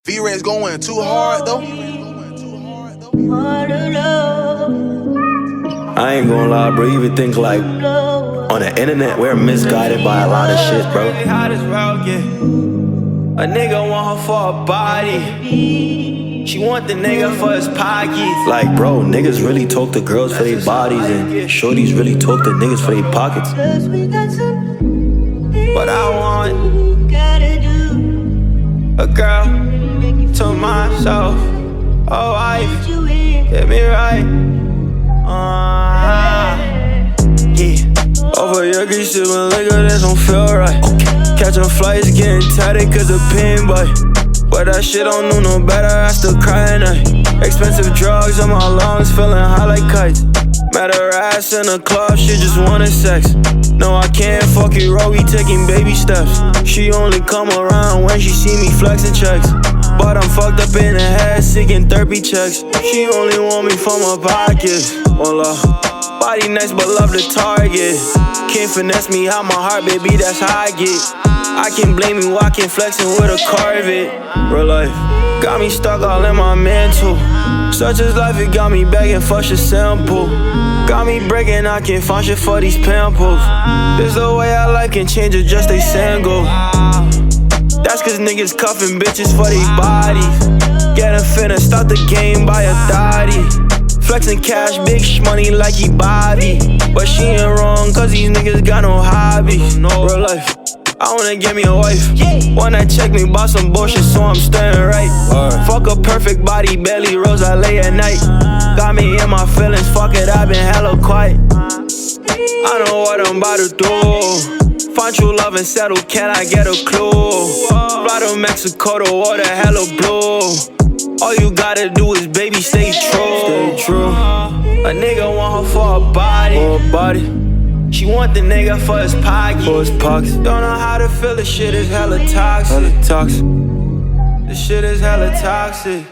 V-Rex going too hard though. I ain't gonna lie, bro. You even think like on the internet, we're misguided by a lot of shit, bro. A nigga want her for a body. She want the nigga for his pockets. Like, bro, niggas really talk to girls for their bodies, and shorties really talk to niggas for their pockets. But I want a girl to myself, a wife, get me right. Yeah. Over your grease sippin' liquor, that don't feel right. Catching flights, getting tatted cause of pain, boy. But that shit don't do no better, I still cry at night. Expensive drugs on my lungs, feeling high like kites. Met her ass in a club, she just wanted sex. No, I can't fuck you, Rogie, taking baby steps. She only come around when she see me flexing checks. But I'm fucked up in the head, seeking therapy checks. She only want me for my pockets. Voila. Body nice but love the target. Can't finesse me out my heart, baby, that's how I get. I can't blame you, walking flexing with a Corvette. Real life got me stuck all in my mantle. Such is life, it got me begging for shit simple. Got me breaking, I can't find shit for these pimples. This the way I like can change it, just they single. That's cause niggas cuffing bitches for they bodies. Getting finna start the game by a thotty. Flexing cash, big money like he Bobby. But she ain't wrong cause these niggas got no hobbies. Real life, I wanna get me a wife. One that check me about some bullshit so I'm staying right. Fuck a perfect body, belly rolls, I lay at night. Got me in my feelings, fuck it, I been hella quiet. I know what I'm about to do. Find true love and settle, can I get a clue? Fly to Mexico, the water hella blue. All you gotta do is baby stay true. Stay true. A nigga want her for a body. For a body. She want the nigga for his pockets. For his pockets. Don't know how to feel, this shit is hella toxic. Hella toxic. This shit is hella toxic.